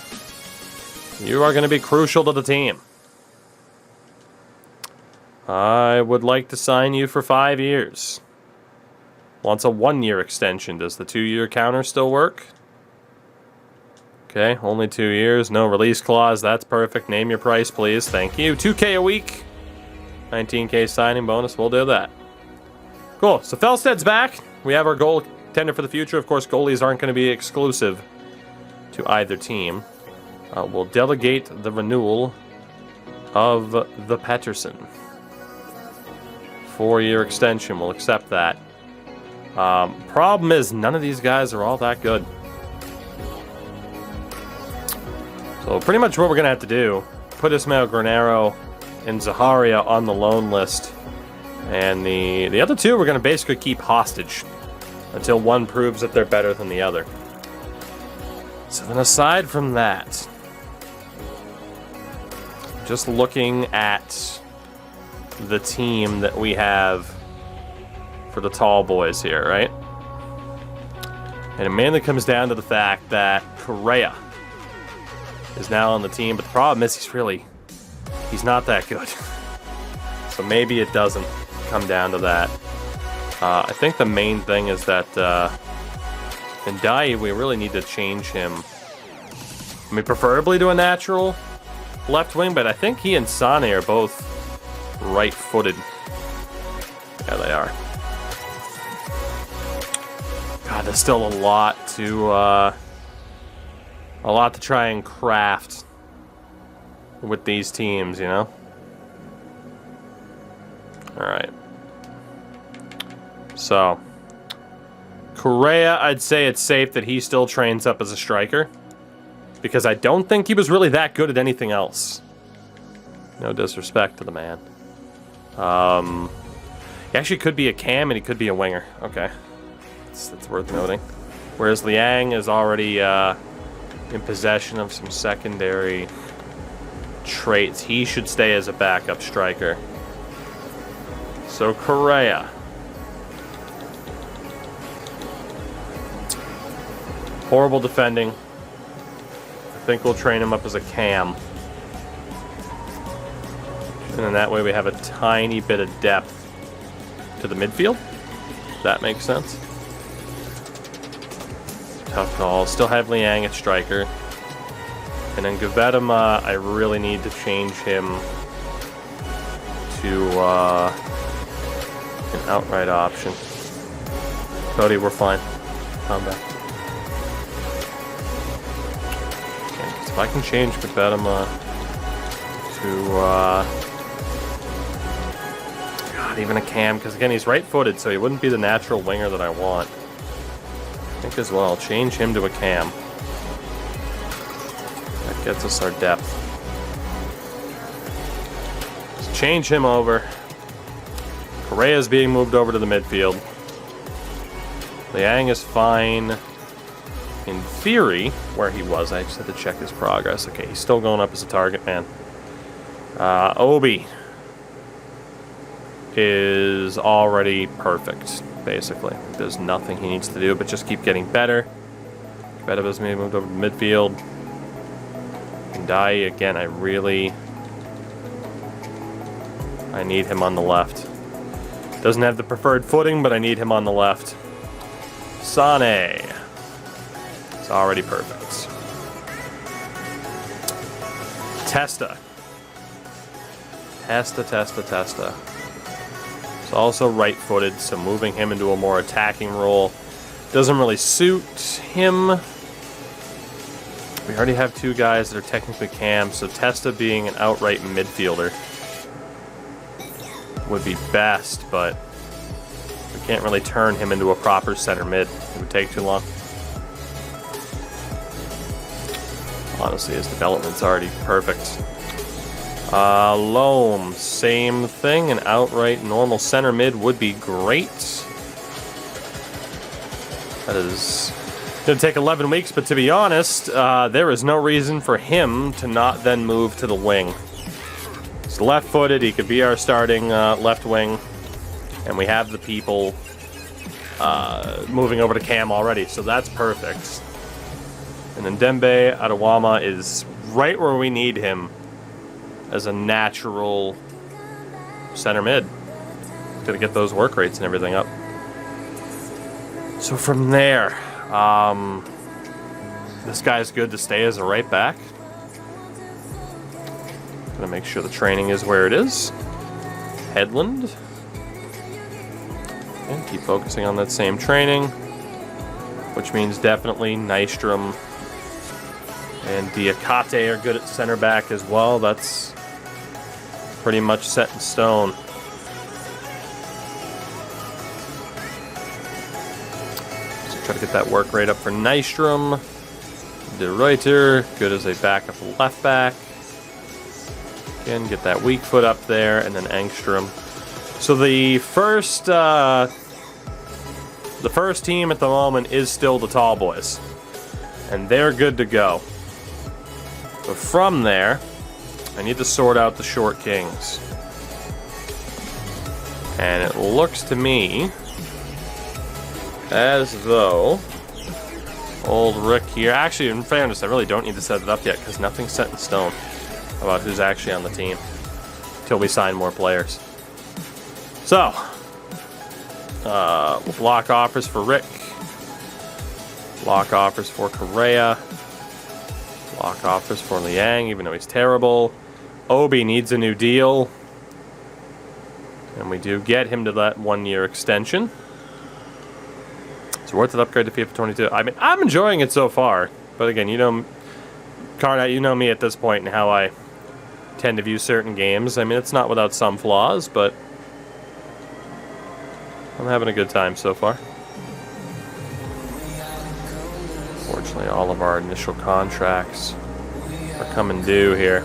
You are going to be crucial to the team. I would like to sign you for 5 years. Wants a 1-year extension. Does the 2-year counter still work? Okay, only 2 years. No release clause. That's perfect. Name your price, please. Thank you. 2K a week. 19K signing bonus. We'll do that. Cool. So Fjellstead's back. We have our goaltender for the future. Of course, goalies aren't going to be exclusive to either team. We'll delegate the renewal of the Pettersson. 4-year extension. We'll accept that. Problem is, none of these guys are all that good. So pretty much what we're going to have to do, put Ismael Granero and Zaharia on the loan list. And the other two we're going to basically keep hostage until one proves that they're better than the other. So then aside from that, just looking at the team that we have for the tall boys here, right? And it mainly comes down to the fact that Correa is now on the team, but the problem is he's not that good. So maybe it doesn't come down to that. I think the main thing is that Ndai, we really need to change him. I mean, preferably to a natural left wing, but I think he and Sane are both right-footed. Yeah, they are. God, there's still a lot to try and craft with these teams, you know? Alright. So, Correa, I'd say it's safe that he still trains up as a striker. Because I don't think he was really that good at anything else. No disrespect to the man. He actually could be a cam and he could be a winger. Okay. That's worth noting. Whereas Liang is already in possession of some secondary traits. He should stay as a backup striker. So Correa. Horrible defending. I think we'll train him up as a cam. And then that way we have a tiny bit of depth to the midfield. That makes sense. Tough call. Still have Liang at striker. And then Gavetama, I really need to change him to an outright option. Cody, we're fine. Calm down. Okay, so if I can change Gavetama to God, even a cam, because again he's right-footed, so he wouldn't be the natural winger that I want. I think as well, change him to a cam. That gets us our depth. Just change him over. Correa's being moved over to the midfield. Liang is fine. In theory, where he was, I just had to check his progress. Okay, he's still going up as a target man. Obi is already perfect, basically. There's nothing he needs to do but just keep getting better. Betaba's moved over to midfield. Ndai, again, I need him on the left. Doesn't have the preferred footing, but I need him on the left. Sane. It's already perfect. Testa. Testa. It's also right-footed, so moving him into a more attacking role doesn't really suit him. We already have two guys that are technically cams, so Testa being an outright midfielder would be best, but we can't really turn him into a proper center mid. It would take too long. Honestly, his development's already perfect. Loam, same thing. An outright normal center mid would be great. That is going to take 11 weeks, but to be honest, there is no reason for him to not then move to the wing. He's left-footed. He could be our starting left wing. And we have the people moving over to cam already, so that's perfect. And then Dembe Adewama is right where we need him as a natural center mid. Gonna get those work rates and everything up. So from there, this guy's good to stay as a right back. Gonna make sure the training is where it is. Headland. And keep focusing on that same training, which means definitely Nystrom and Diakate are good at center back as well. That's pretty much set in stone. So try to get that work rate up for Nystrom. De Ruyter, good as a backup left back. Again, get that weak foot up there, and then Engstrom. So the first team at the moment is still the Tall Boys, and they're good to go. But from there, I need to sort out the Short Kings. And it looks to me as though old Rick here... Actually, in fairness, I really don't need to set it up yet because nothing's set in stone about who's actually on the team until we sign more players. So, Block offers for Rick. Block offers for Correa. Block offers for Liang, even though he's terrible. Obi needs a new deal. And we do get him to that 1-year extension. It's worth an upgrade to FIFA 22. I mean, I'm enjoying it so far. But again, you know, Carnat, you know me at this point and how I tend to view certain games. I mean, it's not without some flaws, but I'm having a good time so far. Fortunately, all of our initial contracts are coming due here.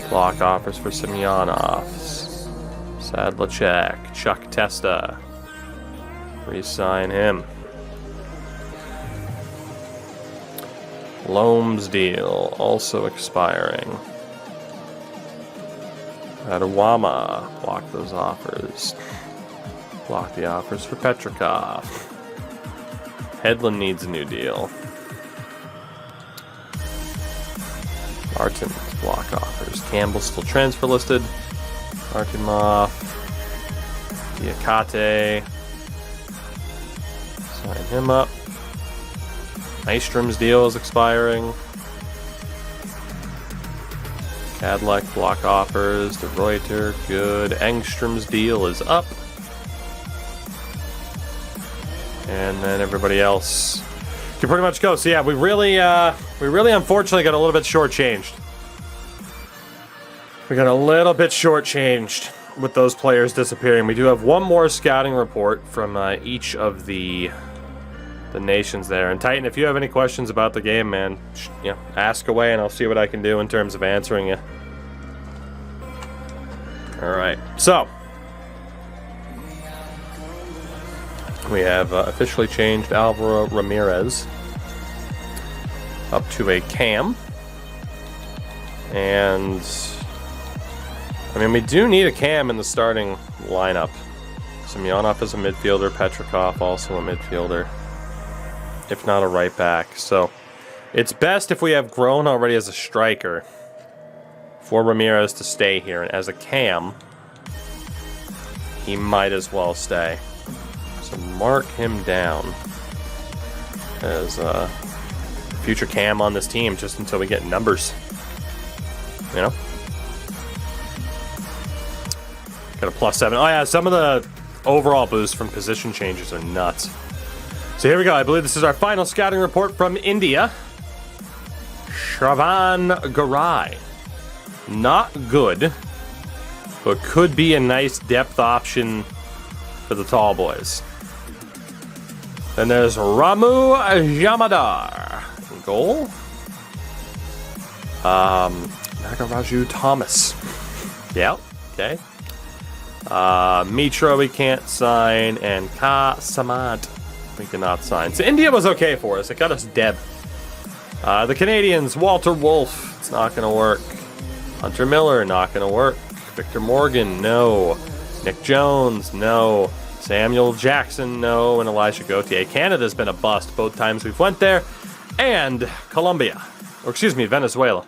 Block offers for Semyonovs. Sadlacek, Chuck Testa. Re-sign him. Loam's deal also expiring. Adawama, block those offers. Block the offers for Petrikov. Hedlund needs a new deal. Martin, block offers. Campbell still transfer listed. Arkimov. Diakate. Sign him up. Nystrom's deal is expiring. Cadillac block offers. De Reuter, good. Engstrom's deal is up. And then everybody else can pretty much go. So yeah, we really unfortunately got a little bit shortchanged. We got a little bit shortchanged with those players disappearing. We do have one more scouting report from each of the nations there. And Titan, if you have any questions about the game, man, ask away and I'll see what I can do in terms of answering you. Alright, so we have officially changed Alvaro Ramirez up to a cam. And I mean, we do need a cam in the starting lineup. Semyonov is a midfielder, Petrikov also a midfielder, if not a right back. So it's best if we have Grown already as a striker for Ramirez to stay here. And as a cam, he might as well stay. So mark him down as a future cam on this team just until we get numbers. You know? Got a +7. Oh yeah, some of the overall boosts from position changes are nuts. So here we go. I believe this is our final scouting report from India. Shravan Garai. Not good, but could be a nice depth option for the tall boys. Then there's Ramu Jamadar. Goal. Nagaraju Thomas. Yeah, okay. Mitra we can't sign, and Ka Samad we cannot sign. So India was okay for us. It got us Deb. The Canadians, Walter Wolf, it's not going to work. Hunter Miller, not going to work. Victor Morgan, no. Nick Jones, no. Samuel Jackson, no. And Elijah Gauthier. Canada's been a bust both times we've went there. And Colombia, or excuse me, Venezuela.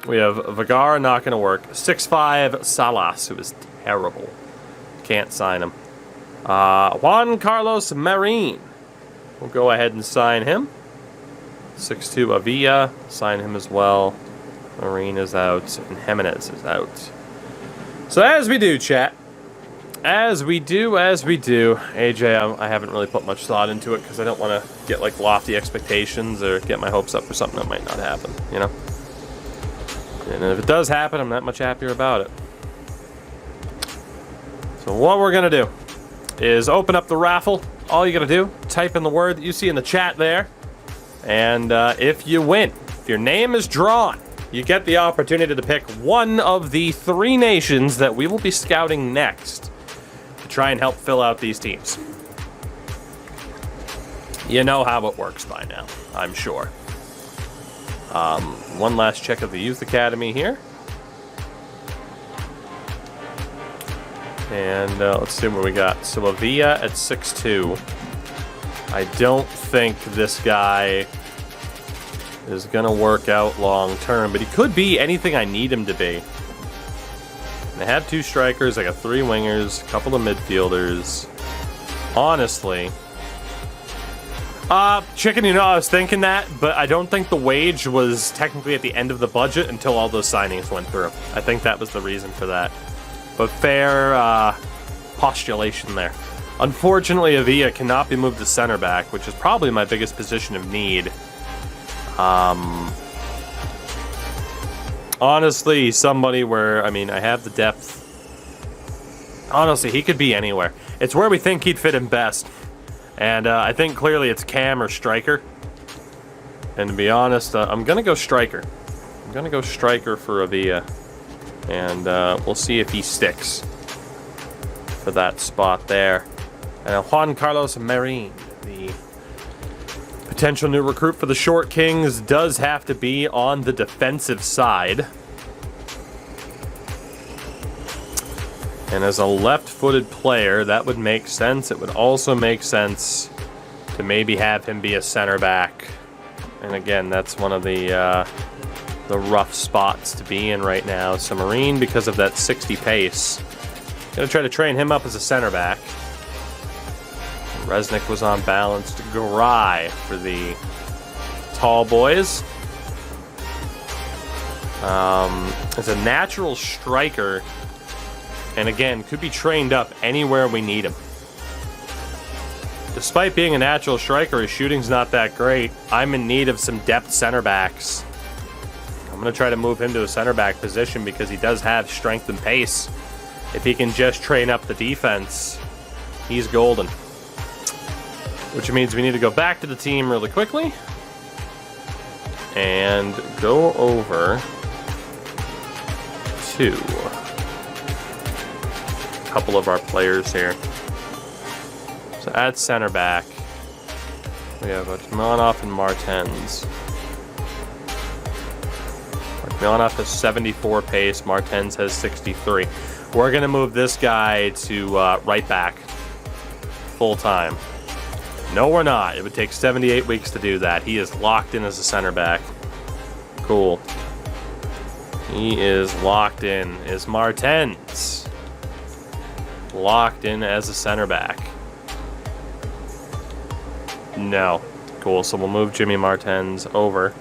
We have Vergara, not going to work. 6'5", Salas, who is terrible. Can't sign him. Juan Carlos Marin. We'll go ahead and sign him. 6'2", Avila. Sign him as well. Marin is out. And Jimenez is out. So as we do, chat. As we do. AJ, I haven't really put much thought into it because I don't want to get like lofty expectations or get my hopes up for something that might not happen, you know? And if it does happen, I'm not much happier about it. So what we're going to do is open up the raffle. All you got to do, type in the word that you see in the chat there. And if you win, if your name is drawn, you get the opportunity to pick one of the 3 nations that we will be scouting next to try and help fill out these teams. You know how it works by now, I'm sure. One last check of the Youth Academy here. And let's see what we got. So Avila at 6'2". I don't think this guy is going to work out long term, but he could be anything I need him to be. They have 2 strikers, I got 3 wingers, a couple of midfielders. Honestly, Chicken, I was thinking that, but I don't think the wage was technically at the end of the budget until all those signings went through. I think that was the reason for that. But fair postulation there. Unfortunately, Avila cannot be moved to center back, which is probably my biggest position of need. Honestly, somebody where, I have the depth. Honestly, he could be anywhere. It's where we think he'd fit in best. And I think clearly it's Cam or striker. And to be honest, I'm going to go striker. I'm going to go striker for Avila. And we'll see if he sticks for that spot there. And Juan Carlos Marin, the potential new recruit for the Short Kings, does have to be on the defensive side. And as a left-footed player, that would make sense. It would also make sense to maybe have him be a center back. And again, that's one of the rough spots to be in right now. So Marine, because of that 60 pace, gonna try to train him up as a center back. Resnick was on balanced. Garay for the tall boys. As a natural striker, and again, could be trained up anywhere we need him. Despite being a natural striker, his shooting's not that great. I'm in need of some depth center backs. I'm going to try to move him to a center back position because he does have strength and pace. If he can just train up the defense, he's golden. Which means we need to go back to the team really quickly and go over to couple of our players here. So at center back, we have Timonoff and Martens. Timonoff has 74 pace, Martens has 63. We're going to move this guy to right back full time. No, we're not. It would take 78 weeks to do that. He is locked in as a center back. Cool. He is locked in. Is Martens locked in as a center back? No. Cool, so we'll move Jimmy Martens over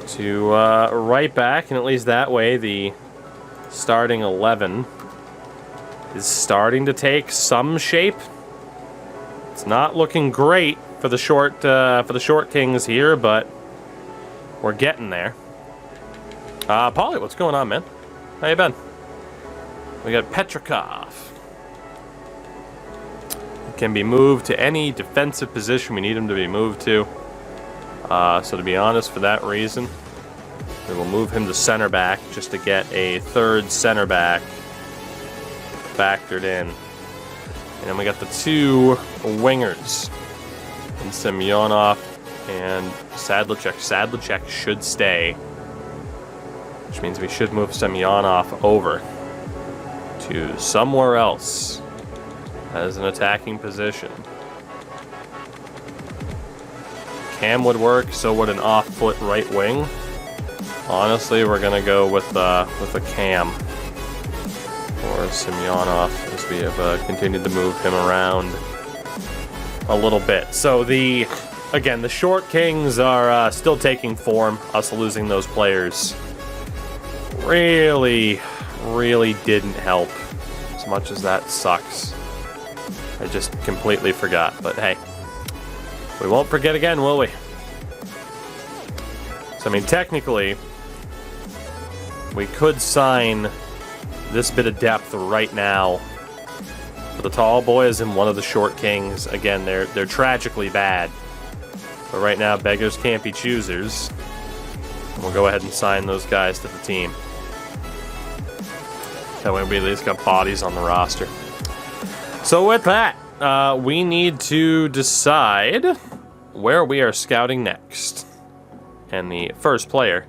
to right back, and at least that way the starting 11 is starting to take some shape. It's not looking great for the Short Kings here, but we're getting there. Paulie, what's going on, man? How you been? We got Petrikov. Can be moved to any defensive position we need him to be moved to. So to be honest, for that reason, we will move him to center back just to get a third center back factored in. And then we got the 2 wingers, and Semyonov and Sadlicek. Sadlicek should stay, which means we should move Semyonov over to somewhere else as an attacking position. Cam would work, so would an off-foot right wing. Honestly, we're gonna go with a Cam or Semyonov as we have continued to move him around a little bit. So again, the Short Kings are still taking form. Us losing those players really didn't help, as much as that sucks. I just completely forgot, but hey, we won't forget again, will we? So, technically, we could sign this bit of depth right now for the tall boys and one of the Short Kings. Again, they're tragically bad, but right now, beggars can't be choosers. And we'll go ahead and sign those guys to the team. That way we at least got bodies on the roster. So with that, we need to decide where we are scouting next. And the first player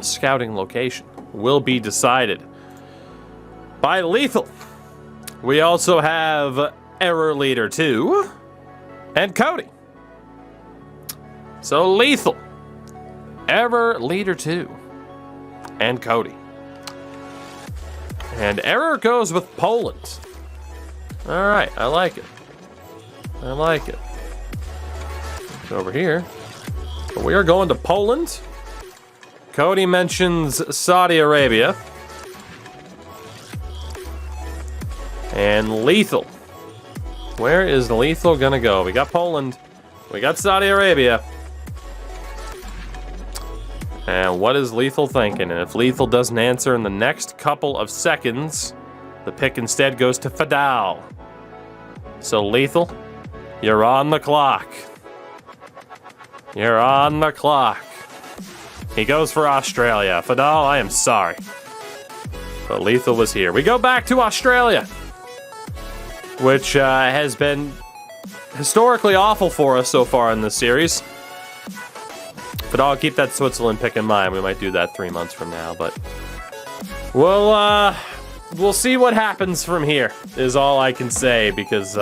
scouting location will be decided by Lethal. We also have Error Leader 2 and Cody. So Lethal, Error Leader 2, and Cody. And error goes with Poland. All right, I like it. I like it. Over here. We are going to Poland. Cody mentions Saudi Arabia. And Lethal. Where is Lethal gonna go? We got Poland. We got Saudi Arabia. And what is Lethal thinking? And if Lethal doesn't answer in the next couple of seconds, the pick instead goes to Fadal. So Lethal, you're on the clock. You're on the clock. He goes for Australia. Fadal, I am sorry. But Lethal was here. We go back to Australia, which has been historically awful for us so far in this series. But I'll keep that Switzerland pick in mind. We might do that 3 months from now, but we'll see what happens from here, is all I can say, because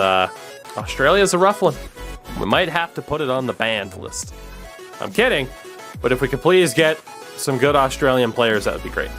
Australia's a rough one. We might have to put it on the banned list. I'm kidding, but if we could please get some good Australian players, that would be great.